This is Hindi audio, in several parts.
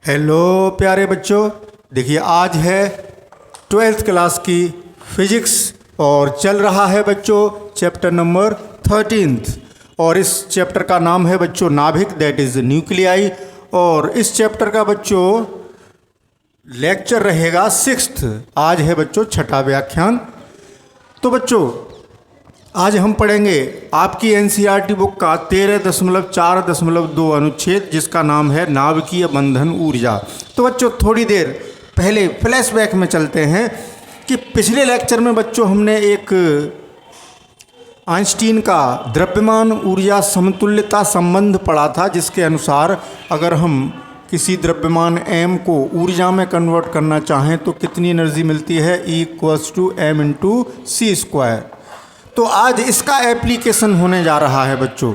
हेलो प्यारे बच्चों, देखिए आज है 12th क्लास की फिजिक्स और चल रहा है बच्चों चैप्टर नंबर 13th। और इस चैप्टर का नाम है बच्चों नाभिक, दैट इज़ न्यूक्लियाई। और इस चैप्टर का बच्चों लेक्चर रहेगा 6th। आज है बच्चों छठा व्याख्यान। तो बच्चों आज हम पढ़ेंगे आपकी एनसीईआरटी बुक का 13.4.2 अनुच्छेद, जिसका नाम है नाभिकीय बंधन ऊर्जा। तो बच्चों थोड़ी देर पहले फ्लैशबैक में चलते हैं कि पिछले लेक्चर में बच्चों हमने एक आइंस्टीन का द्रव्यमान ऊर्जा समतुल्यता संबंध पढ़ा था, जिसके अनुसार अगर हम किसी द्रव्यमान m को ऊर्जा में कन्वर्ट करना चाहें तो कितनी एनर्जी मिलती है, E=m/c²। तो आज इसका एप्लीकेशन होने जा रहा है बच्चों।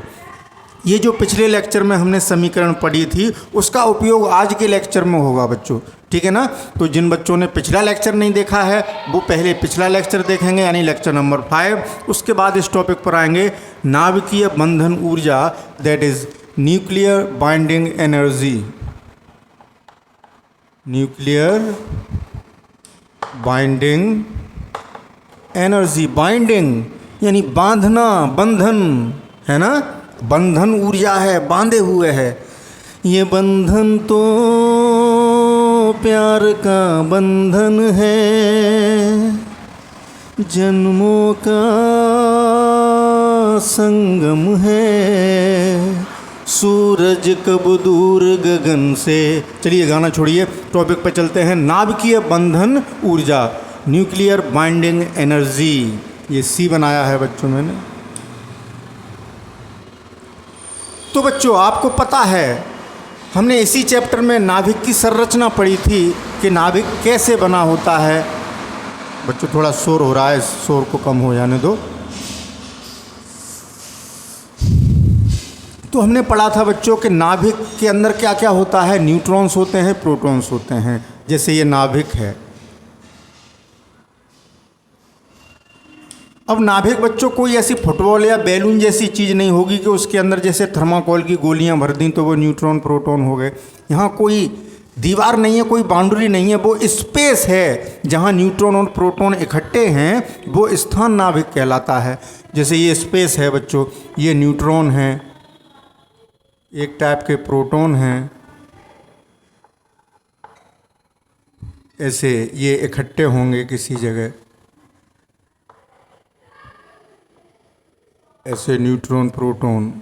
ये जो पिछले लेक्चर में हमने समीकरण पढ़ी थी उसका उपयोग आज के लेक्चर में होगा बच्चों, ठीक है ना। तो जिन बच्चों ने पिछला लेक्चर नहीं देखा है वो पहले पिछला लेक्चर देखेंगे, यानी लेक्चर नंबर 5। उसके बाद इस टॉपिक पर आएंगे नाभिकीय बंधन ऊर्जा, that is nuclear binding energy. Nuclear binding energy, binding यानी बांधना, बंधन है ना, बंधन ऊर्जा है, बांधे हुए है। ये बंधन तो प्यार का बंधन है, जन्मों का संगम है, सूरज कब दूर गगन से। चलिए गाना छोड़िए, टॉपिक पर चलते हैं। नाभिकीय बंधन ऊर्जा, न्यूक्लियर बाइंडिंग एनर्जी। ये सी बनाया है बच्चों मैंने। तो बच्चों आपको पता है हमने इसी चैप्टर में नाभिक की संरचना पढ़ी थी कि नाभिक कैसे बना होता है। बच्चों थोड़ा शोर हो रहा है, इस शोर को कम हो जाने दो। तो हमने पढ़ा था बच्चों कि नाभिक के अंदर क्या क्या होता है, न्यूट्रॉन्स होते हैं, प्रोटॉन्स होते हैं। जैसे ये नाभिक है। अब नाभिक बच्चों कोई ऐसी फुटबॉल या बैलून जैसी चीज़ नहीं होगी कि उसके अंदर जैसे थर्माकोल की गोलियां भर दी तो वो न्यूट्रॉन प्रोटॉन हो गए। यहाँ कोई दीवार नहीं है, कोई बाउंड्री नहीं है, वो स्पेस है जहाँ न्यूट्रॉन और प्रोटॉन इकट्ठे हैं, वो स्थान नाभिक कहलाता है। जैसे ये स्पेस है बच्चों, ये न्यूट्रॉन है, एक टाइप के प्रोटॉन हैं, ऐसे ये इकट्ठे होंगे किसी जगह, ऐसे न्यूट्रॉन प्रोटॉन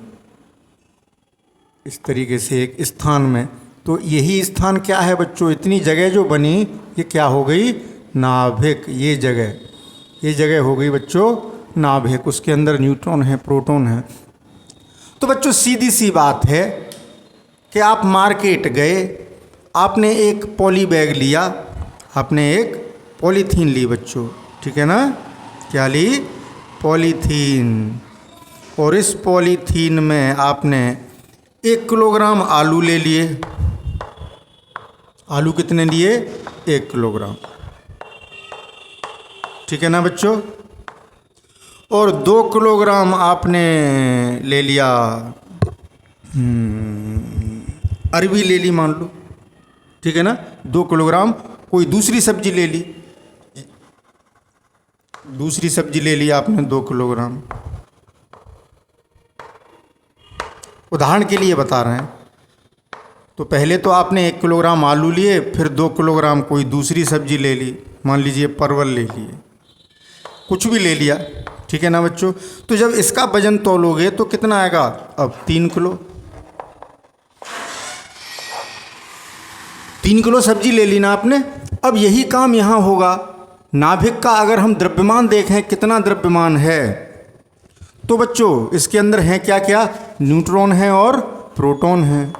इस तरीके से एक स्थान में। तो यही स्थान क्या है बच्चों, इतनी जगह जो बनी ये क्या हो गई, नाभिक। ये जगह हो गई बच्चों नाभिक। उसके अंदर न्यूट्रॉन है, प्रोटॉन है। तो बच्चों सीधी सी बात है कि आप मार्केट गए, आपने एक पॉली बैग लिया, आपने एक पॉलीथीन ली बच्चों, ठीक है ना। क्या ली, पॉलीथीन। और इस पॉलीथीन में आपने 1 किलोग्राम आलू ले लिए। आलू कितने लिए, 1 किलोग्राम, ठीक है ना बच्चों। और 2 किलोग्राम आपने ले लिया अरबी ले ली मान लो, ठीक है ना। 2 किलोग्राम कोई दूसरी सब्जी ले ली, दूसरी सब्जी ले ली आपने 2 किलोग्राम। उदाहरण के लिए बता रहे हैं। तो पहले तो आपने 1 किलोग्राम आलू लिए, फिर 2 किलोग्राम कोई दूसरी सब्जी ले ली, मान लीजिए परवल ले लिए, कुछ भी ले लिया, ठीक है ना बच्चों। तो जब इसका वजन तौलोगे तो कितना आएगा, अब 3 किलो। 3 किलो सब्जी ले ली ना आपने। अब यही काम यहाँ होगा। नाभिक का अगर हम द्रव्यमान देखें कितना द्रव्यमान है, तो बच्चों इसके अंदर हैं क्या क्या, न्यूट्रॉन हैं और प्रोटॉन हैं।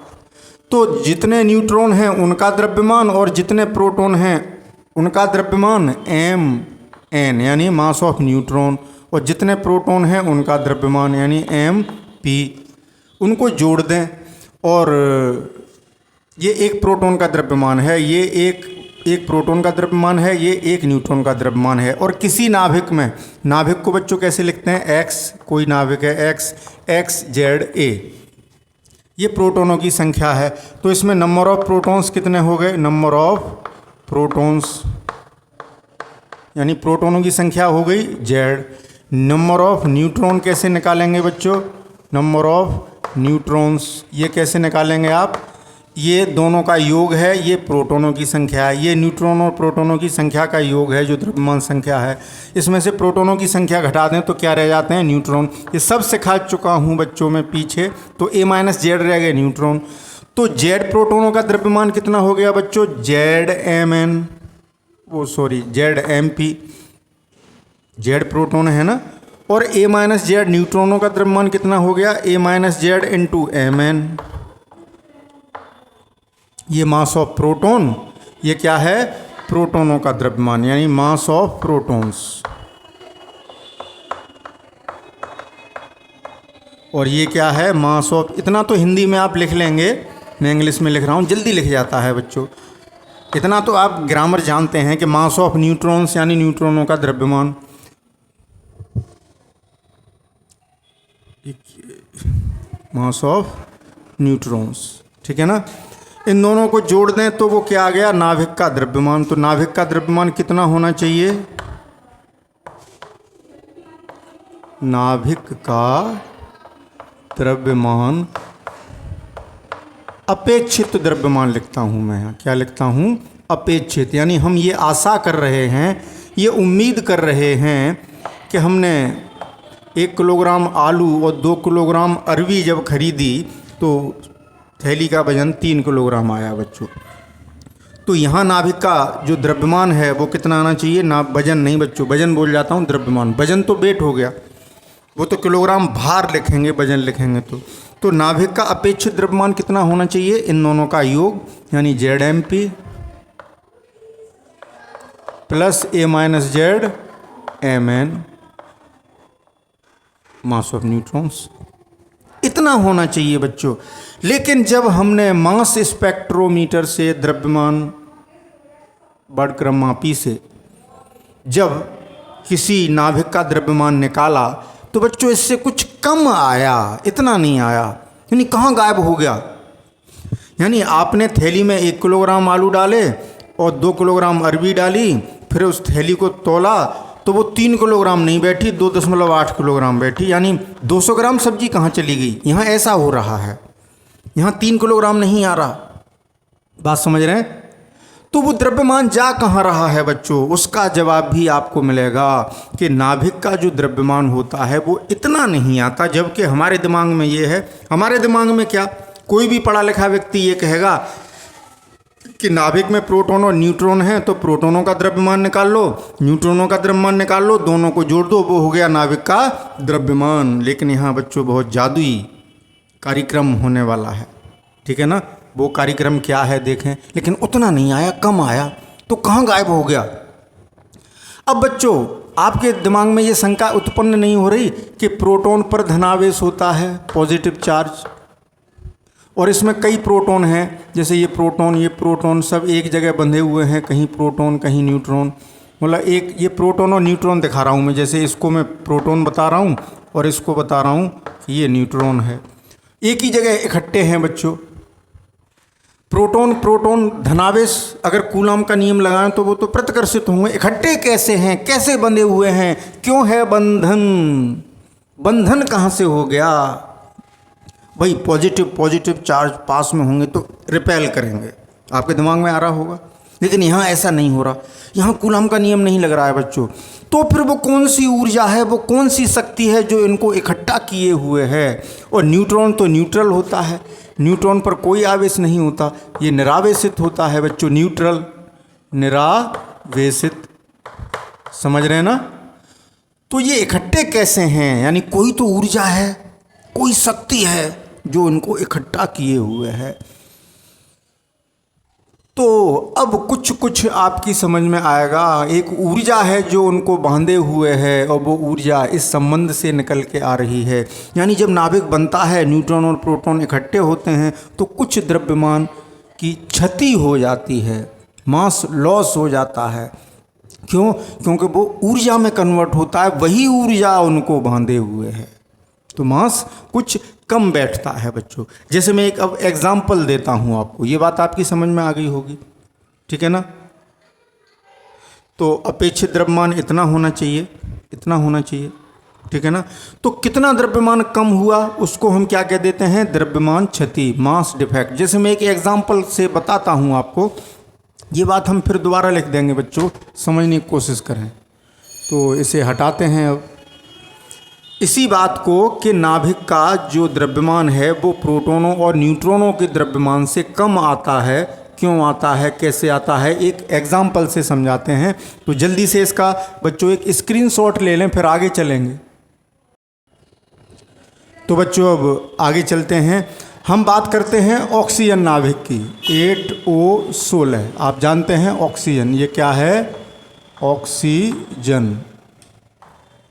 तो जितने न्यूट्रॉन हैं उनका द्रव्यमान और जितने प्रोटॉन हैं उनका द्रव्यमान m(n) यानी मास ऑफ न्यूट्रॉन, और जितने प्रोटॉन हैं उनका द्रव्यमान यानी m(p). उनको जोड़ दें और ये एक प्रोटॉन का द्रव्यमान है, ये एक प्रोटॉन का द्रव्यमान है, ये एक न्यूट्रॉन का द्रव्यमान है। और किसी नाभिक में, नाभिक को बच्चों कैसे लिखते हैं, x, कोई नाभिक है x, x z a, ये प्रोटोनों की संख्या है। तो इसमें नंबर ऑफ प्रोटॉन्स कितने हो गए, नंबर ऑफ प्रोटॉन्स यानी प्रोटोनों की संख्या हो गई जेड। नंबर ऑफ न्यूट्रॉन कैसे निकालेंगे बच्चों, नंबर ऑफ न्यूट्रॉन्स ये कैसे निकालेंगे आप, ये दोनों का योग है, ये प्रोटोनों की संख्या है, ये न्यूट्रॉन और प्रोटोनों की संख्या का योग है जो द्रव्यमान संख्या है। इसमें से प्रोटोनों की संख्या घटा दें तो क्या रह जाते हैं, न्यूट्रॉन। ये सब सिखा चुका हूँ बच्चों में पीछे। तो ए माइनस जेड रह गए न्यूट्रॉन। तो जेड प्रोटोनों का द्रव्यमान कितना हो गया बच्चों, जेड एम एन, वो sorry Z M P, Z proton है ना, और ए माइनस जेड न्यूट्रॉनों का द्रव्यमान कितना हो गया, A minus Z into M N. ये मास ऑफ प्रोटॉन, ये क्या है, प्रोटोनों का द्रव्यमान यानी मास ऑफ प्रोटॉन्स। और ये क्या है, मास ऑफ, इतना तो हिंदी में आप लिख लेंगे, मैं इंग्लिश में लिख रहा हूँ, जल्दी लिख जाता है बच्चों। इतना तो आप ग्रामर जानते हैं कि मास ऑफ न्यूट्रॉन्स यानी न्यूट्रॉनों का द्रव्यमान। मास ऑफ न्यूट्रॉन्स, ठीक है ना। इन दोनों को जोड़ दें तो वो क्या आ गया, नाभिक का द्रव्यमान। तो नाभिक का द्रव्यमान कितना होना चाहिए, नाभिक का द्रव्यमान, अपेक्षित द्रव्यमान लिखता हूं मैं यहाँ, क्या लिखता हूं, अपेक्षित। यानी हम ये आशा कर रहे हैं, ये उम्मीद कर रहे हैं कि हमने 1 किलोग्राम आलू और 2 किलोग्राम अरवी जब खरीदी तो थैली का वजन 3 किलोग्राम आया बच्चों। तो यहाँ नाभिक का जो द्रव्यमान है वो कितना आना चाहिए, ना वजन नहीं बच्चों, वजन बोल जाता हूँ, द्रव्यमान। वजन तो वेट हो गया, वो तो किलोग्राम भार लिखेंगे, वजन लिखेंगे तो नाभिक का अपेक्षित द्रव्यमान कितना होना चाहिए, इन दोनों का योग यानी Z M P plus A minus Z M N mass of neutrons, इतना होना चाहिए बच्चों। लेकिन जब हमने मास स्पेक्ट्रोमीटर से द्रव्यमान बढ़क्रममापी से जब किसी नाभिक का द्रव्यमान निकाला तो बच्चों इससे कुछ कम आया, इतना नहीं आया, यानी कहाँ गायब हो गया। यानी आपने थैली में 1 किलोग्राम आलू डाले और 2 किलोग्राम अरबी डाली, फिर उस थैली को तोला तो वो 3 किलोग्राम नहीं बैठी, 2.8 किलोग्राम बैठी, यानी 200 ग्राम सब्जी कहाँ चली गई। यहाँ ऐसा हो रहा है, यहाँ 3 किलोग्राम नहीं आ रहा, बात समझ रहे हैं। तो वो द्रव्यमान जा कहाँ रहा है बच्चों, उसका जवाब भी आपको मिलेगा कि नाभिक का जो द्रव्यमान होता है वो इतना नहीं आता। जबकि हमारे दिमाग में ये है, हमारे दिमाग में क्या, कोई भी पढ़ा लिखा व्यक्ति ये कहेगा कि नाभिक में प्रोटॉन और न्यूट्रॉन है तो प्रोटोनों का द्रव्यमान निकाल लो, न्यूट्रॉनों का द्रव्यमान निकाल लो, दोनों को जोड़ दो, वो हो गया नाभिक का द्रव्यमान। लेकिन यहाँ बच्चों बहुत जादुई कार्यक्रम होने वाला है, ठीक है ना। वो कार्यक्रम क्या है देखें, लेकिन उतना नहीं आया, कम आया, तो कहाँ गायब हो गया। अब बच्चों आपके दिमाग में ये शंका उत्पन्न नहीं हो रही कि प्रोटॉन पर धनावेश होता है, पॉजिटिव चार्ज, और इसमें कई प्रोटॉन हैं, जैसे ये प्रोटॉन सब एक जगह बंधे हुए हैं, कहीं प्रोटॉन कहीं न्यूट्रॉन। मतलब एक ये प्रोटॉन और न्यूट्रॉन दिखा रहा हूँ मैं, जैसे इसको मैं प्रोटॉन बता रहा हूँ और इसको बता रहा हूँ कि ये न्यूट्रॉन है, एक ही जगह इकट्ठे हैं बच्चों। प्रोटॉन धनावेश अगर कूलॉम का नियम लगाएं तो वो तो प्रतिकर्षित होंगे, इकट्ठे कैसे हैं, कैसे बंधे हुए हैं, क्यों है बंधन कहाँ से हो गया। भाई पॉजिटिव चार्ज पास में होंगे तो रिपेल करेंगे, आपके दिमाग में आ रहा होगा। लेकिन यहाँ ऐसा नहीं हो रहा, यहाँ कूलॉम का नियम नहीं लग रहा है बच्चों। तो फिर वो कौन सी ऊर्जा है, वो कौन सी शक्ति है जो इनको इकट्ठा किए हुए है। और न्यूट्रॉन तो न्यूट्रल होता है, न्यूट्रॉन पर कोई आवेश नहीं होता, ये निरावेशित होता है बच्चों, न्यूट्रल निरावेशित, समझ रहे हैं ना। तो ये इकट्ठे कैसे हैं, यानी कोई तो ऊर्जा है, कोई शक्ति है जो इनको इकट्ठा किए हुए है। तो अब कुछ आपकी समझ में आएगा, एक ऊर्जा है जो उनको बांधे हुए है और वो ऊर्जा इस संबंध से निकल के आ रही है। यानी जब नाभिक बनता है, न्यूट्रॉन और प्रोटॉन इकट्ठे होते हैं तो कुछ द्रव्यमान की क्षति हो जाती है, मास लॉस हो जाता है। क्यों? क्योंकि वो ऊर्जा में कन्वर्ट होता है, वही ऊर्जा उनको बांधे हुए है, तो मास कुछ कम बैठता है बच्चों। जैसे मैं एक अब एग्जाम्पल देता हूँ आपको, ये बात आपकी समझ में आ गई होगी, ठीक है ना। तो अपेक्षित द्रव्यमान इतना होना चाहिए, इतना होना चाहिए, ठीक है ना। तो कितना द्रव्यमान कम हुआ उसको हम क्या कह देते हैं, द्रव्यमान क्षति, मास डिफेक्ट। जैसे मैं एक एग्जाम्पल से बताता हूँ आपको, ये बात हम फिर दोबारा लिख देंगे बच्चों, समझने की कोशिश करें। तो इसे हटाते हैं अब। इसी बात को कि नाभिक का जो द्रव्यमान है वो प्रोटोनों और न्यूट्रॉनों के द्रव्यमान से कम आता है, क्यों आता है, कैसे आता है, एक एग्जाम्पल से समझाते हैं। तो जल्दी से इसका बच्चों एक स्क्रीनशॉट ले लें, फिर आगे चलेंगे। तो बच्चों अब आगे चलते हैं, हम बात करते हैं ऑक्सीजन नाभिक की, 8O16। आप जानते हैं ऑक्सीजन, ये क्या है, ऑक्सीजन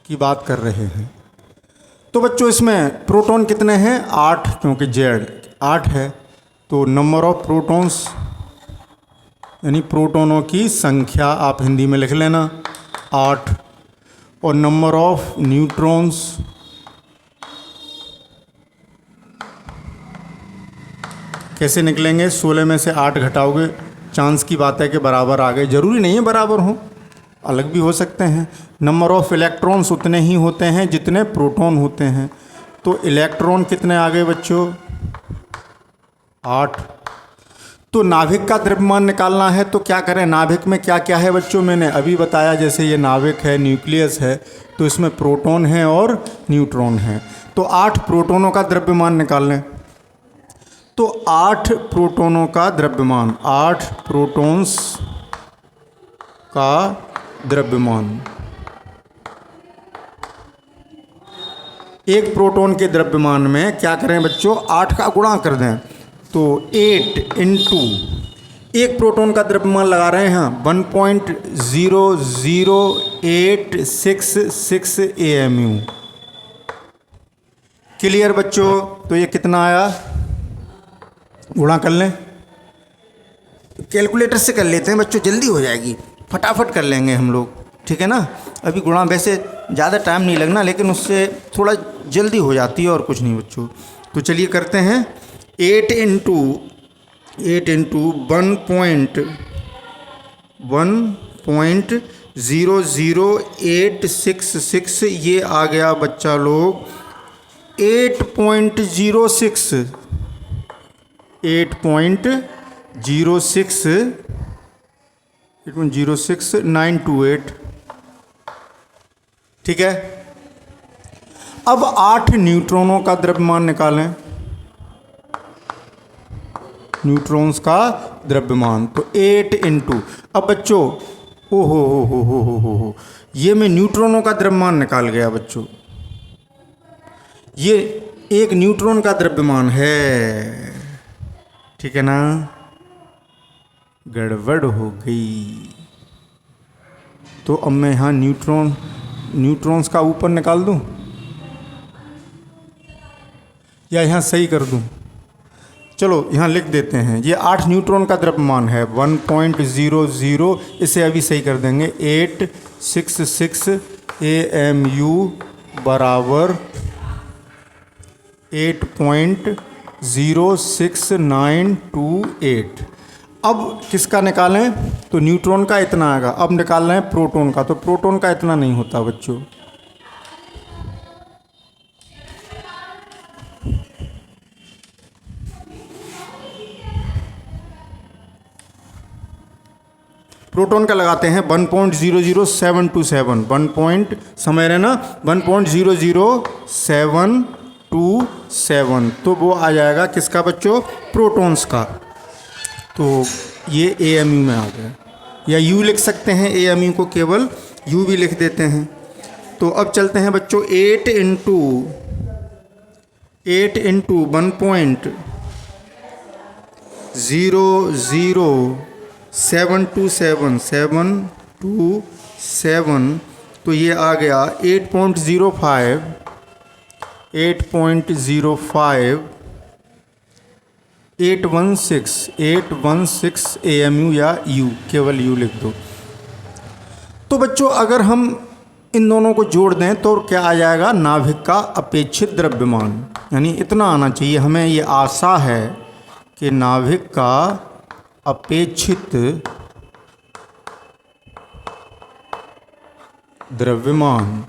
की बात कर रहे हैं। तो बच्चों इसमें प्रोटॉन कितने हैं, 8, क्योंकि जेड 8 है। तो नंबर ऑफ प्रोटॉन्स यानी प्रोटॉनों की संख्या आप हिंदी में लिख लेना 8, और नंबर ऑफ न्यूट्रॉन्स कैसे निकलेंगे, 16 में से 8 घटाओगे, चांस की बात है कि बराबर आ गए, जरूरी नहीं है बराबर हो, अलग भी हो सकते हैं। नंबर ऑफ इलेक्ट्रॉन्स उतने ही होते हैं जितने प्रोटॉन होते हैं। तो इलेक्ट्रॉन कितने आ गए बच्चों, 8। तो नाभिक का द्रव्यमान निकालना है तो क्या करें, नाभिक में क्या क्या है बच्चों, मैंने अभी बताया, जैसे ये नाभिक है, न्यूक्लियस है, तो इसमें प्रोटॉन है और न्यूट्रॉन है। तो 8 प्रोटॉनों का द्रव्यमान निकाल लें। तो 8 प्रोटॉनों का द्रव्यमान, 8 प्रोटॉन्स का द्रव्यमान, एक प्रोटॉन के द्रव्यमान में क्या करें बच्चों, 8 का गुणा कर दें। तो 8 इंटू एक प्रोटॉन का द्रव्यमान लगा रहे हैं 1.00866 AMU। क्लियर बच्चों, तो ये कितना आया, गुणा कर लें, कैलकुलेटर से कर लेते हैं बच्चों, जल्दी हो जाएगी, फटाफट कर लेंगे हम लोग, ठीक है ना। अभी गुणा वैसे ज़्यादा टाइम नहीं लगना, लेकिन उससे थोड़ा जल्दी हो जाती है और कुछ नहीं बच्चों। तो चलिए करते हैं, 8 इंटू 1.00866, ये आ गया बच्चा लोग 8.06 8.06928, ठीक है। अब 8 न्यूट्रॉनों का द्रव्यमान निकालें, न्यूट्रॉन्स का द्रव्यमान। तो 8 इंटू, अब बच्चों ओ हो, ये मैं न्यूट्रॉनों का द्रव्यमान निकाल गया बच्चों, ये एक न्यूट्रॉन का द्रव्यमान है, ठीक है ना, गड़बड़ हो गई। तो अब मैं यहाँ न्यूट्रॉन्स का ऊपर निकाल दूँ या यहाँ सही कर दूँ, चलो यहाँ लिख देते हैं, ये 8 न्यूट्रॉन का द्रव्यमान है 1.00, इसे अभी सही कर देंगे, 866 AMU बराबर 8.06928। अब किसका निकालें, तो न्यूट्रॉन का इतना आएगा। अब निकाल रहे हैं प्रोटॉन का, तो प्रोटॉन का इतना नहीं होता बच्चों, प्रोटॉन का लगाते हैं 1.00727, 1 समय रहना 1.00727, तो वो आ जाएगा किसका बच्चों, प्रोटॉन्स का। तो ये AMU में आ गया, या U लिख सकते हैं, AMU को केवल U भी लिख देते हैं। तो अब चलते हैं बच्चों 8 इंटू 1.00727, तो ये आ गया 8.05 816 AMU, या U, केवल U लिख दो। तो बच्चों अगर हम इन दोनों को जोड़ दें तो क्या आ जाएगा, नाभिक का अपेक्षित द्रव्यमान। यानी इतना आना चाहिए हमें, ये आशा है कि नाभिक का अपेक्षित द्रव्यमान,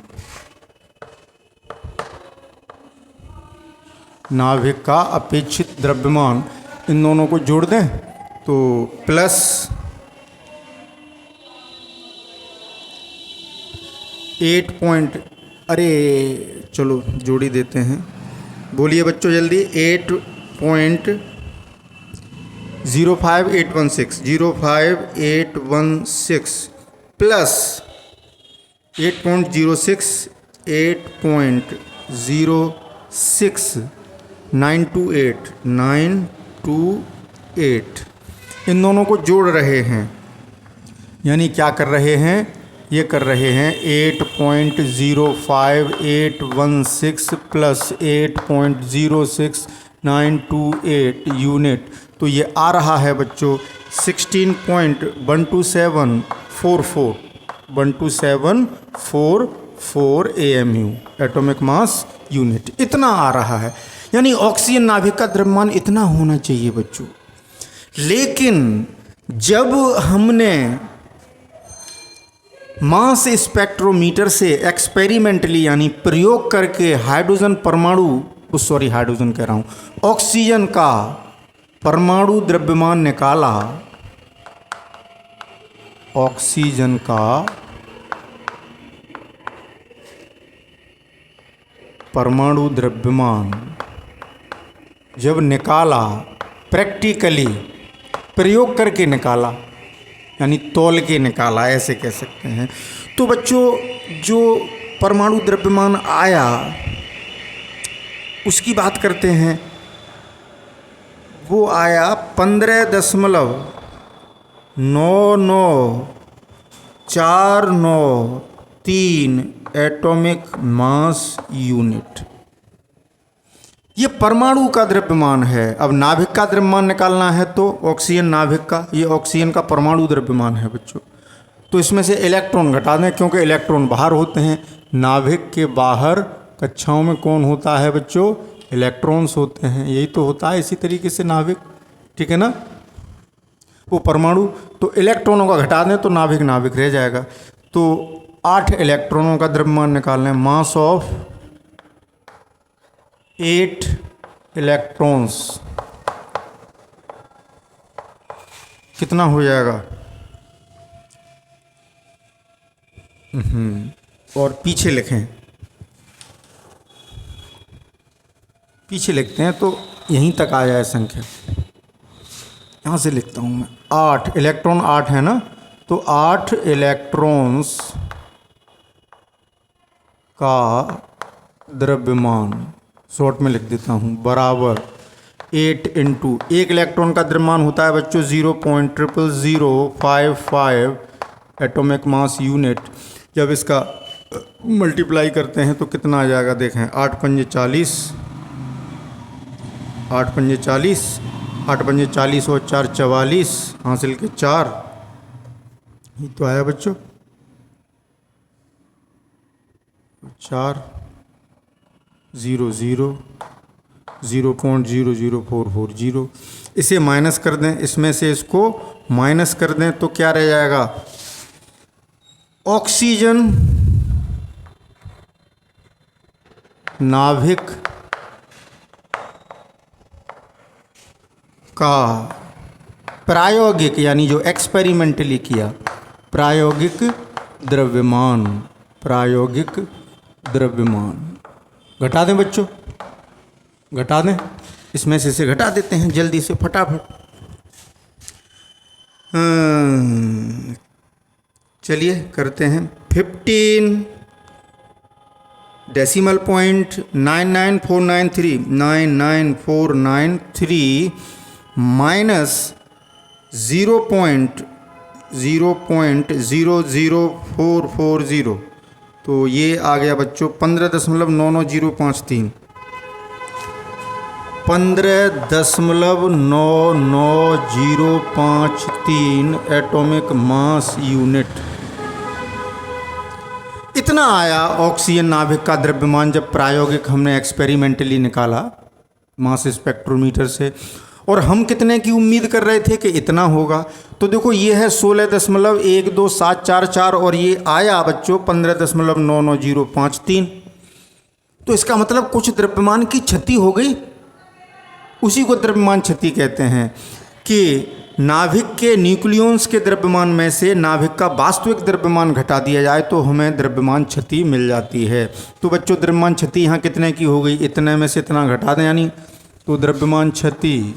नाभिक का अपेक्षित द्रव्यमान, इन दोनों को जोड़ दें तो प्लस 8 अरे चलो जोड़ी देते हैं, बोलिए बच्चों जल्दी। 05816 प्लस 8.06 928 इन दोनों को जोड़ रहे हैं। यानी क्या कर रहे हैं, ये कर रहे हैं 8.05816 प्लस 8.06928 यूनिट। तो ये आ रहा है बच्चों 16.12744 AMU एटॉमिक मास यूनिट, इतना आ रहा है। यानी ऑक्सीजन नाभिक का द्रव्यमान इतना होना चाहिए बच्चों। लेकिन जब हमने मास स्पेक्ट्रोमीटर से एक्सपेरिमेंटली यानी प्रयोग करके हाइड्रोजन कह रहा हूँ, ऑक्सीजन का परमाणु द्रव्यमान निकाला, ऑक्सीजन का परमाणु द्रव्यमान जब निकाला, प्रैक्टिकली प्रयोग करके निकाला, यानी तौल के निकाला, ऐसे कह सकते हैं। तो बच्चों जो परमाणु द्रव्यमान आया उसकी बात करते हैं। वो आया 15.99493 एटॉमिक मास यूनिट। ये परमाणु का द्रव्यमान है। अब नाभिक का द्रव्यमान निकालना है तो ऑक्सीजन नाभिक का, ये ऑक्सीजन का परमाणु द्रव्यमान है बच्चों। तो इसमें से इलेक्ट्रॉन घटा दें क्योंकि इलेक्ट्रॉन बाहर होते हैं। नाभिक के बाहर कक्षाओं में कौन होता है बच्चों, इलेक्ट्रॉन्स होते हैं। यही तो होता है इसी तरीके से नाभिक, ठीक है ना। वो परमाणु, तो इलेक्ट्रॉनों का घटा दें तो नाभिक नाभिक रह जाएगा। तो 8 इलेक्ट्रॉनों का द्रव्यमान निकालना है। मास ऑफ 8 इलेक्ट्रॉन्स कितना हो जाएगा। और पीछे लिखें, पीछे लिखते हैं तो यहीं तक आ जाए संख्या। यहाँ से लिखता हूँ मैं, 8 इलेक्ट्रॉन 8 है ना, तो 8 इलेक्ट्रॉन्स का द्रव्यमान शॉर्ट में लिख देता हूँ बराबर 8 इंटू 1 इलेक्ट्रॉन का द्रव्यमान होता है बच्चों 0.00055 एटॉमिक मास यूनिट। जब इसका मल्टीप्लाई करते हैं तो कितना आ जाएगा, देखें 8 पंजे 40, 8 पंजे 40, 8 पंजे 40 और 4 44, हासिल के 4, ये तो आया बच्चों 4 0 0 0.00440। इसे माइनस कर दें, इसमें से इसको माइनस कर दें तो क्या रह जाएगा, ऑक्सीजन नाभिक का प्रायोगिक यानी जो एक्सपेरिमेंटली किया प्रायोगिक द्रव्यमान, प्रायोगिक द्रव्यमान घटा दें बच्चों, घटा दें, इसमें से इसे घटा देते हैं जल्दी से फटाफट। चलिए करते हैं 15.99493 माइनस 0.00440, तो ये आ गया बच्चों 15.99053, 15.99053 एटॉमिक मास यूनिट। इतना आया ऑक्सीजन नाभिक का द्रव्यमान जब प्रायोगिक हमने एक्सपेरिमेंटली निकाला मास स्पेक्ट्रोमीटर से। और हम कितने की उम्मीद कर रहे थे कि इतना होगा। तो देखो ये है 16.12744 और ये आया बच्चों 15.99053। तो इसका मतलब कुछ द्रव्यमान की क्षति हो गई। उसी को द्रव्यमान क्षति कहते हैं कि नाभिक के न्यूक्लियॉन्स के द्रव्यमान में से नाभिक का वास्तविक द्रव्यमान घटा दिया जाए तो हमें द्रव्यमान क्षति मिल जाती है। तो बच्चों द्रव्यमान क्षति यहाँ कितने की हो गई, इतने में से इतना घटा दें, यानी तो द्रव्यमान क्षति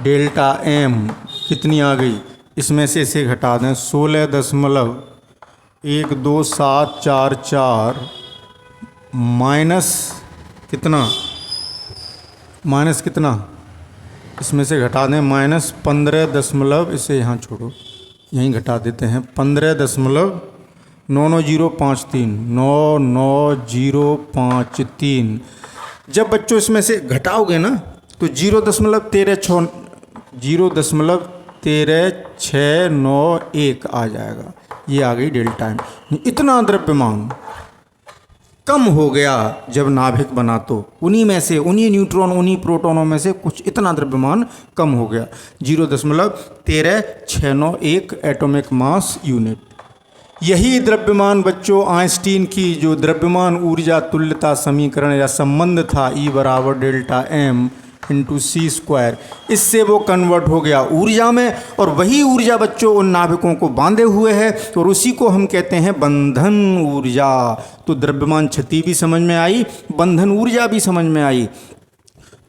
डेल्टा एम कितनी आ गई, इसमें से इसे घटा दें 16.12744 माइनस कितना इसमें से घटा दें -15 इसे यहाँ छोड़ो, यहीं घटा देते हैं 15.99053 जब बच्चों इसमें से घटाओगे ना तो 0.13691 आ जाएगा। ये आ गई डेल्टा एम। इतना द्रव्यमान कम हो गया जब नाभिक बना, तो उन्हीं में से उन्हीं न्यूट्रॉन उन्हीं प्रोटॉनों में से कुछ इतना द्रव्यमान कम हो गया, 0.13691 एटॉमिक मास यूनिट। यही द्रव्यमान बच्चों आइंस्टीन की जो द्रव्यमान ऊर्जा तुल्यता समीकरण या संबंध था E = डेल्टा एम इंटू सी स्क्वायर, इससे वो कन्वर्ट हो गया ऊर्जा में। और वही ऊर्जा बच्चों उन नाभिकों को बांधे हुए है और उसी को हम कहते हैं बंधन ऊर्जा। तो द्रव्यमान क्षति भी समझ में आई, बंधन ऊर्जा भी समझ में आई।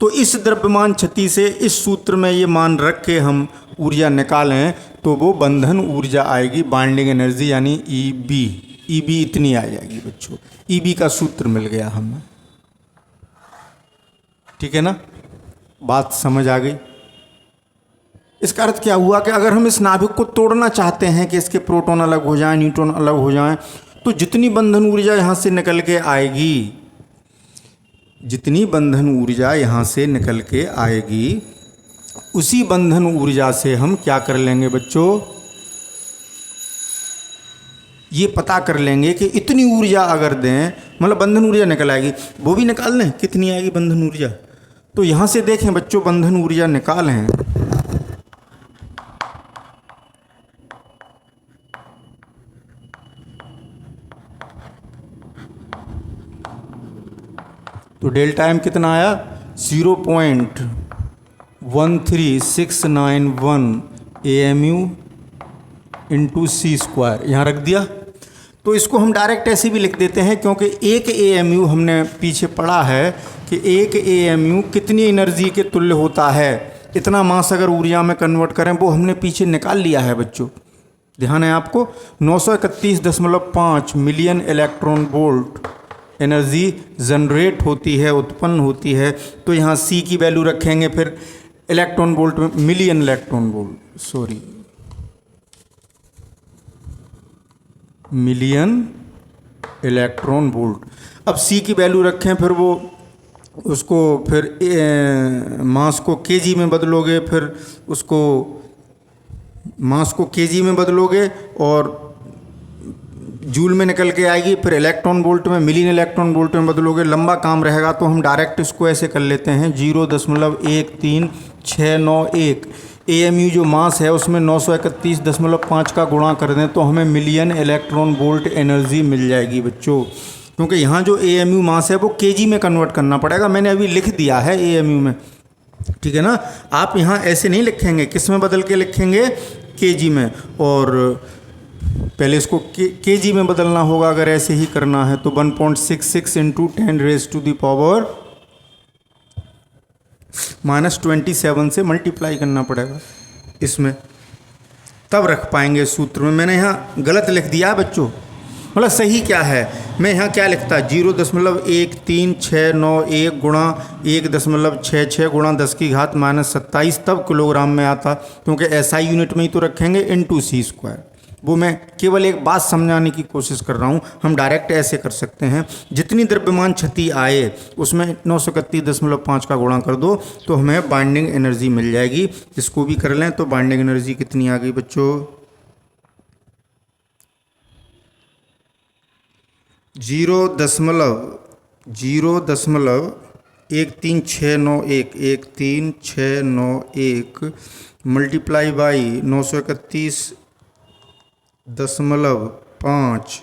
तो इस द्रव्यमान क्षति से इस सूत्र में ये मान रख के हम ऊर्जा निकालें तो वो बंधन ऊर्जा आएगी, बाइंडिंग एनर्जी यानी EB इतनी आ जाएगी बच्चों। EB का सूत्र मिल गया हमें, ठीक है ना, बात समझ आ गई। इसका अर्थ क्या हुआ कि अगर हम इस नाभिक को तोड़ना चाहते हैं कि इसके प्रोटॉन अलग हो जाएं, न्यूट्रॉन अलग हो जाएं, तो जितनी बंधन ऊर्जा यहाँ से निकल के आएगी, जितनी बंधन ऊर्जा यहाँ से निकल के आएगी, उसी बंधन ऊर्जा से हम क्या कर लेंगे बच्चों, ये पता कर लेंगे कि इतनी ऊर्जा अगर दें, मतलब बंधन ऊर्जा निकल आएगी, वो भी निकाल लें कितनी आएगी बंधन ऊर्जा। तो यहाँ से देखें बच्चों बंधन ऊर्जा निकालें, तो डेल्टा एम कितना आया 0.13691 AMU इंटू सी स्क्वायर, यहाँ रख दिया। तो इसको हम डायरेक्ट ऐसे भी लिख देते हैं क्योंकि एक AMU हमने पीछे पढ़ा है कि एक AMU कितनी एनर्जी के तुल्य होता है। इतना मास अगर ऊर्जा में कन्वर्ट करें वो हमने पीछे निकाल लिया है बच्चों, ध्यान है आपको। 931.5 million electron volt energy generate होती है, उत्पन्न होती है। तो यहाँ C की वैल्यू रखेंगे, फिर इलेक्ट्रॉन वोल्ट में million electron volt, sorry million electron volt. अब C की वैल्यू रखें, फिर वो उसको फिर मास को केजी में बदलोगे, फिर उसको मास को केजी में बदलोगे और जूल में निकल के आएगी, फिर इलेक्ट्रॉन वोल्ट में, मिलियन इलेक्ट्रॉन वोल्ट में बदलोगे, लंबा काम रहेगा। तो हम डायरेक्ट इसको ऐसे कर लेते हैं 0.13691 AMU जो मास है उसमें 931.5 का गुणा कर दें तो हमें मिलियन इलेक्ट्रॉन वोल्ट एनर्जी मिल जाएगी बच्चों। क्योंकि यहाँ जो AMU मास है वो केजी में कन्वर्ट करना पड़ेगा, मैंने अभी लिख दिया है AMU में, ठीक है ना। आप यहाँ ऐसे नहीं लिखेंगे, किस में बदल के लिखेंगे, केजी में। और पहले इसको केजी में बदलना होगा अगर ऐसे ही करना है तो 1.66 इंटू 10⁻² -27 से मल्टीप्लाई करना पड़ेगा इसमें, तब रख पाएंगे सूत्र में। मैंने यहाँ गलत लिख दिया बच्चों, मतलब सही क्या है, मैं यहाँ क्या लिखता 0.13691 गुणा 1.66 गुणा 10⁻⁻27 तब किलोग्राम में आता, क्योंकि SI यूनिट में ही तो रखेंगे इंटू सी स्क्वायर। वो मैं केवल एक बात समझाने की कोशिश कर रहा हूँ। हम डायरेक्ट ऐसे कर सकते हैं, जितनी द्रव्यमान क्षति आए उसमें 931.5 का गुणा कर दो तो हमें बाइंडिंग एनर्जी मिल जाएगी। इसको भी कर लें तो बाइंडिंग एनर्जी कितनी आ गई बच्चों, 0.13691 मल्टीप्लाई बाई 931.5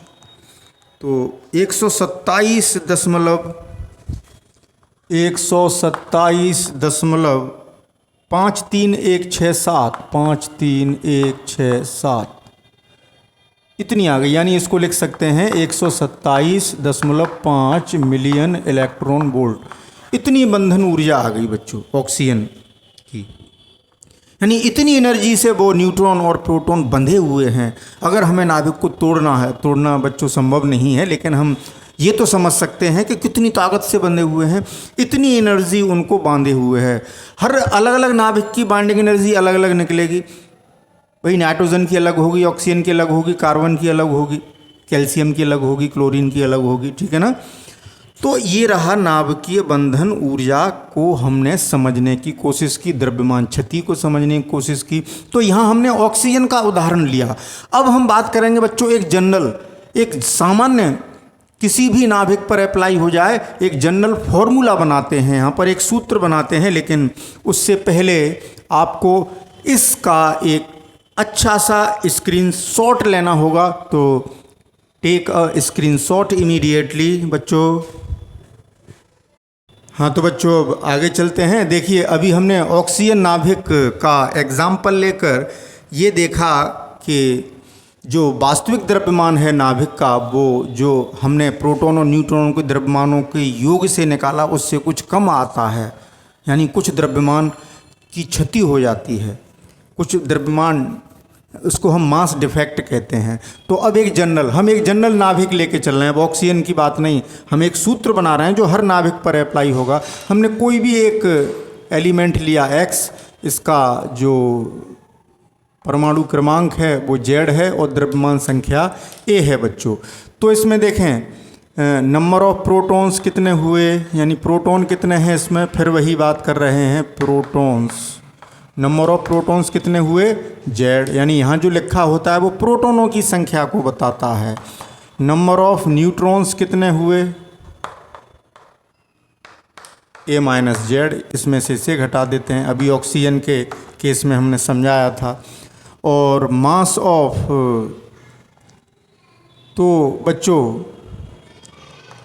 तो 127.53167 इतनी आ गई। यानी इसको लिख सकते हैं 127.5 मिलियन इलेक्ट्रॉन वोल्ट। इतनी बंधन ऊर्जा आ गई बच्चों ऑक्सीजन की। यानी इतनी एनर्जी से वो न्यूट्रॉन और प्रोटॉन बंधे हुए हैं। अगर हमें नाभिक को तोड़ना है, तोड़ना बच्चों संभव नहीं है, लेकिन हम ये तो समझ सकते हैं कि कितनी ताकत से बंधे हुए हैं, इतनी एनर्जी उनको बांधे हुए है। हर अलग अलग नाभिक की बाइंडिंग एनर्जी अलग अलग निकलेगी। वही नाइट्रोजन की अलग होगी, ऑक्सीजन की अलग होगी, कार्बन की अलग होगी, कैल्शियम की अलग होगी, क्लोरीन की अलग होगी, ठीक है ना। तो ये रहा नाभिकीय बंधन ऊर्जा को हमने समझने की कोशिश की, द्रव्यमान क्षति को समझने की कोशिश की। तो यहाँ हमने ऑक्सीजन का उदाहरण लिया। अब हम बात करेंगे बच्चों एक जनरल, एक सामान्य किसी भी नाभिक पर अप्लाई हो जाए, एक जनरल फॉर्मूला बनाते हैं, यहाँ पर एक सूत्र बनाते हैं। लेकिन उससे पहले आपको इसका एक अच्छा सा स्क्रीनशॉट लेना होगा। तो टेक अ स्क्रीनशॉट इमीडिएटली बच्चों। हाँ तो बच्चों अब आगे चलते हैं। देखिए अभी हमने ऑक्सीजन नाभिक का एग्जाम्पल लेकर ये देखा कि जो वास्तविक द्रव्यमान है नाभिक का, वो जो हमने प्रोटॉन और न्यूट्रॉन के द्रव्यमानों के योग से निकाला उससे कुछ कम आता है। यानी कुछ द्रव्यमान की क्षति हो जाती है, कुछ द्रव्यमान, उसको हम मास डिफेक्ट कहते हैं। तो अब हम एक जनरल नाभिक लेके चल रहे हैं। अब ऑक्सीजन की बात नहीं, हम एक सूत्र बना रहे हैं जो हर नाभिक पर अप्लाई होगा। हमने कोई भी एक एलिमेंट लिया X, इसका जो परमाणु क्रमांक है वो Z है और द्रव्यमान संख्या A है बच्चों। तो इसमें देखें नंबर ऑफ प्रोटॉन्स कितने हुए, यानी प्रोटॉन कितने हैं इसमें, फिर वही बात कर रहे हैं प्रोटॉन्स। नंबर ऑफ प्रोटॉन्स कितने हुए Z, यानी यहाँ जो लिखा होता है वो प्रोटॉनों की संख्या को बताता है। नंबर ऑफ न्यूट्रॉन्स कितने हुए A माइनस Z, इसमें से इसे घटा देते हैं। अभी ऑक्सीजन के केस में हमने समझाया था। और मास ऑफ, तो बच्चों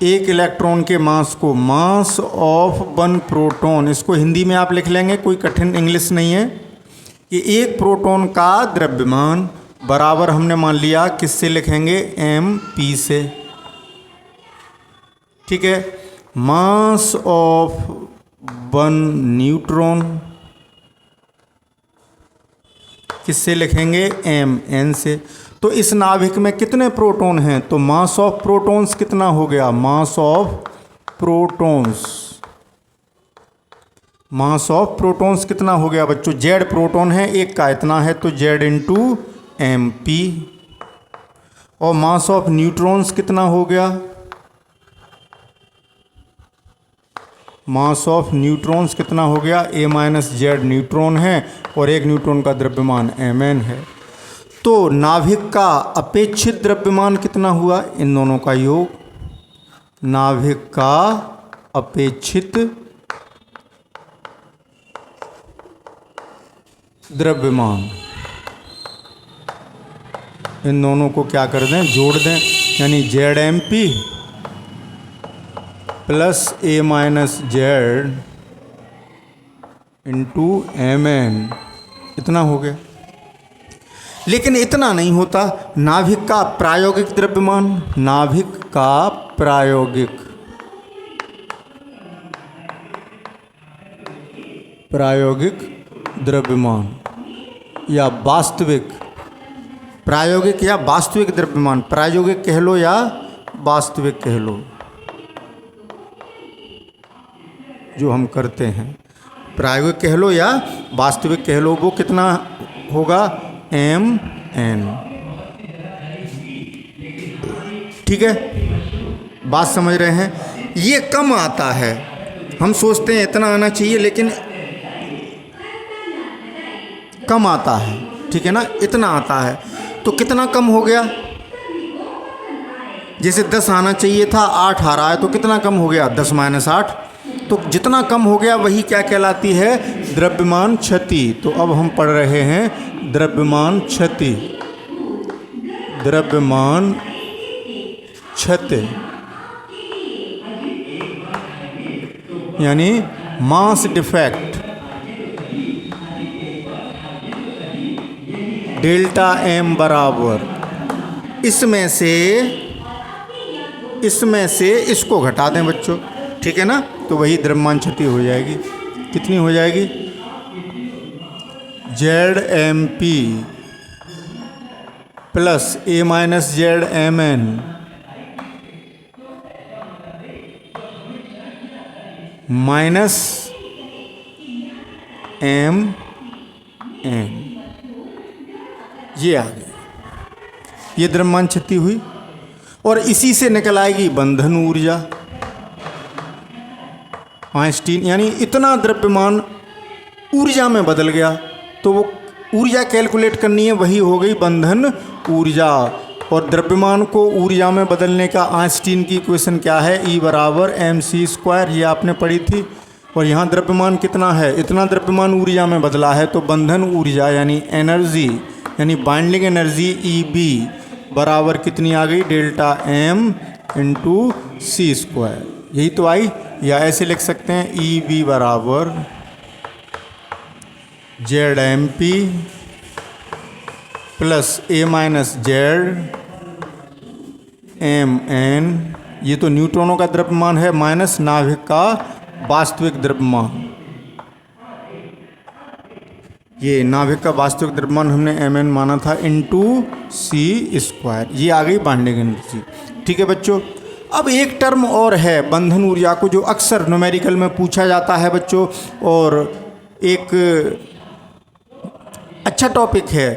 एक इलेक्ट्रॉन के मास को मास ऑफ 1 प्रोटॉन, इसको हिंदी में आप लिख लेंगे, कोई कठिन इंग्लिश नहीं है, कि एक प्रोटॉन का द्रव्यमान बराबर हमने मान लिया किससे लिखेंगे, mp से, ठीक है। मास ऑफ 1 न्यूट्रॉन किससे लिखेंगे, mn से। तो इस नाभिक में कितने प्रोटॉन हैं, तो मास ऑफ प्रोटॉन्स कितना हो गया, mass of protons, mass of protons कितना हो गया बच्चों, Z प्रोटॉन है, एक का इतना है तो Z इंटू mp। और मास ऑफ न्यूट्रॉन्स कितना हो गया, मास ऑफ न्यूट्रॉन्स कितना हो गया, A माइनस Z न्यूट्रॉन है और एक न्यूट्रॉन का द्रव्यमान mn है। तो नाभिक का अपेक्षित द्रव्यमान कितना हुआ, इन दोनों का योग, नाभिक का अपेक्षित द्रव्यमान, इन दोनों को क्या कर दें, जोड़ दें, यानी ZmP plus A minus Z into mn, इतना हो गया। लेकिन इतना नहीं होता, नाभिक का प्रायोगिक द्रव्यमान, नाभिक का प्रायोगिक द्रव्यमान या वास्तविक, प्रायोगिक या वास्तविक द्रव्यमान, प्रायोगिक कह लो या वास्तविक कह लो, जो हम करते हैं, प्रायोगिक कह लो या वास्तविक कह लो, वो कितना होगा, mn। ठीक है, बात समझ रहे हैं। ये कम आता है, हम सोचते हैं इतना आना चाहिए लेकिन कम आता है, ठीक है ना, इतना आता है। तो कितना कम हो गया, जैसे 10 आना चाहिए था 8 आ रहा है, तो कितना कम हो गया 10 - 8। तो जितना कम हो गया वही क्या कहलाती है, द्रव्यमान क्षति। तो अब हम पढ़ रहे हैं द्रव्यमान क्षति, द्रव्यमान क्षति यानी मास डिफेक्ट, डेल्टा एम बराबर इसमें से इसको घटा दें बच्चों, ठीक है ना, तो वही द्रव्यमान क्षति हो जाएगी। कितनी हो जाएगी, ZMP plus A - ZMN minus MN, ये आ गया, ये द्रव्यमान क्षति हुई। और इसी से निकल आएगी बंधन ऊर्जा, आइंस्टीन, यानी इतना द्रव्यमान ऊर्जा में बदल गया। तो वो ऊर्जा कैलकुलेट करनी है, वही हो गई बंधन ऊर्जा। और द्रव्यमान को ऊर्जा में बदलने का आइंस्टीन की इक्वेशन क्या है, E = mc², ये आपने पढ़ी थी। और यहाँ द्रव्यमान कितना है, इतना द्रव्यमान ऊर्जा में बदला है, तो बंधन ऊर्जा यानी एनर्जी, यानी बाइंडिंग एनर्जी EB बराबर कितनी आ गई, डेल्टा M × c², यही तो आई। या ऐसे लिख सकते हैं EB बराबर ZMP प्लस A - ZMN, ये तो न्यूट्रॉनों का द्रव्यमान है, माइनस नाभिक का वास्तविक द्रव्यमान। ये नाभिक का वास्तविक द्रव्यमान हमने Mn माना था, × c², ये आ गई बाइंडिंग एनर्जी। ठीक है बच्चों, अब एक टर्म और है बंधन ऊर्जा को, जो अक्सर न्यूमेरिकल में पूछा जाता है बच्चों, और एक अच्छा टॉपिक है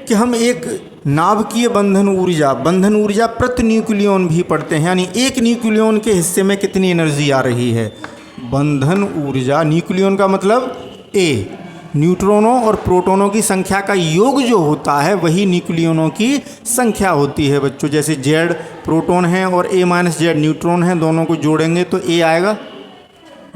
कि हम एक नाभिकीय बंधन ऊर्जा प्रति न्यूक्लियन भी पढ़ते हैं, यानी एक न्यूक्लियन के हिस्से में कितनी एनर्जी आ रही है। बंधन ऊर्जा, न्यूक्लियन का मतलब A, न्यूट्रॉनों और प्रोटॉनों की संख्या का योग जो होता है वही न्यूक्लियनों की संख्या होती है बच्चों। जैसे Z प्रोटॉन है और A - Z न्यूट्रॉन है, दोनों को जोड़ेंगे तो A आएगा,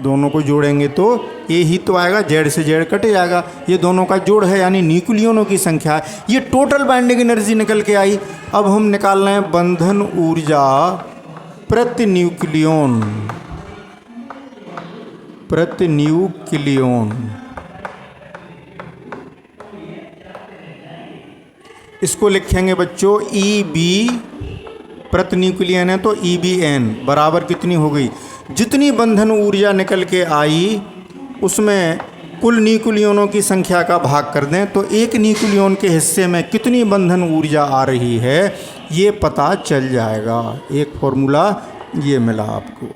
दोनों को जोड़ेंगे तो A ही तो आएगा, Z से Z कट जाएगा, ये दोनों का जोड़ है, यानी न्यूक्लियनों की संख्या है। ये टोटल बाइंडिंग एनर्जी निकल के आई। अब हम निकाल रहे हैं बंधन ऊर्जा प्रति न्यूक्लियन। इसको लिखेंगे बच्चों EB, प्रति न्यूक्लियन है तो EBN बराबर कितनी हो गई, जितनी बंधन ऊर्जा निकल के आई उसमें कुल न्यूक्लियनों की संख्या का भाग कर दें तो एक न्यूक्लियन के हिस्से में कितनी बंधन ऊर्जा आ रही है ये पता चल जाएगा। एक फॉर्मूला ये मिला आपको,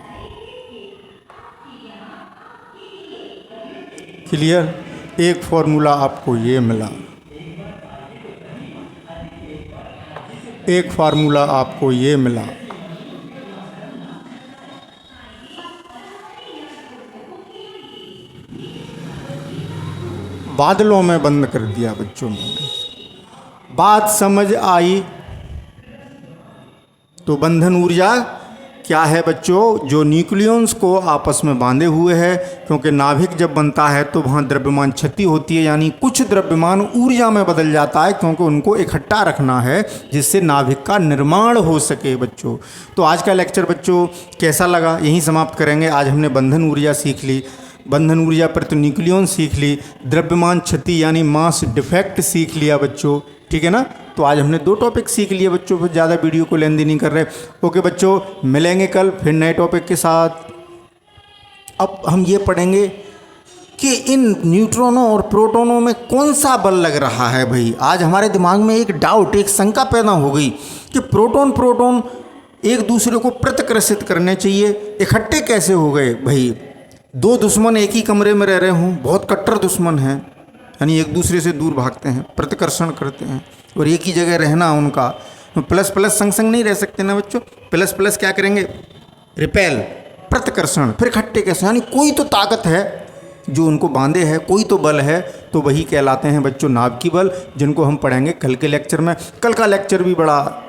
क्लियर, एक फॉर्मूला आपको ये मिला, एक फार्मूला आपको ये मिला। बादलों में बंद कर दिया बच्चों ने। बात समझ आई? तो बंधन ऊर्जा क्या है बच्चों, जो न्यूक्लियंस को आपस में बांधे हुए है, क्योंकि नाभिक जब बनता है तो वहाँ द्रव्यमान क्षति होती है, यानी कुछ द्रव्यमान ऊर्जा में बदल जाता है, क्योंकि उनको इकट्ठा रखना है जिससे नाभिक का निर्माण हो सके बच्चों। तो आज का लेक्चर बच्चों कैसा लगा, यहीं समाप्त करेंगे। आज हमने बंधन ऊर्जा सीख ली, बंधन ऊर्जा प्रति न्यूक्लियन सीख ली, द्रव्यमान क्षति यानी मास डिफेक्ट सीख लिया बच्चों, ठीक है ना। तो आज हमने 2 टॉपिक सीख लिए बच्चों, फिर ज़्यादा वीडियो को लेंदी नहीं कर रहे। ओके बच्चों, मिलेंगे कल फिर नए टॉपिक के साथ। अब हम ये पढ़ेंगे कि इन न्यूट्रॉनों और प्रोटॉनों में कौन सा बल लग रहा है। भाई आज हमारे दिमाग में एक डाउट, एक शंका पैदा हो गई कि प्रोटॉन एक दूसरे को प्रतिकर्षित करने चाहिए, इकट्ठे कैसे हो गए। भाई 2 दुश्मन एक ही कमरे में रह रहे हों, बहुत कट्टर दुश्मन हैं, यानी एक दूसरे से दूर भागते हैं, प्रतिकर्षण करते हैं, और एक ही जगह रहना उनका, प्लस प्लस संग संग नहीं रह सकते ना बच्चों। प्लस प्लस क्या करेंगे, रिपेल, प्रतिकर्षण, फिर इकट्ठे कैसे, यानी कोई तो ताकत है जो उनको बांधे है, कोई तो बल है, तो वही कहलाते हैं बच्चों नाभिकीय बल, जिनको हम पढ़ेंगे कल के लेक्चर में। कल का लेक्चर भी बड़ा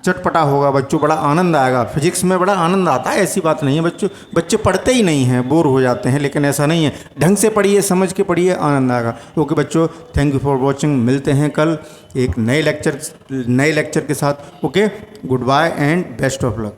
चटपटा होगा बच्चों, बड़ा आनंद आएगा। फिजिक्स में बड़ा आनंद आता है, ऐसी बात नहीं है बच्चों। बच्चे पढ़ते ही नहीं हैं, बोर हो जाते हैं, लेकिन ऐसा नहीं है, ढंग से पढ़िए, समझ के पढ़िए, आनंद आएगा। ओके बच्चों, थैंक यू फॉर वॉचिंग। मिलते हैं कल एक नए लेक्चर के साथ। Okay, good bye and best of luck.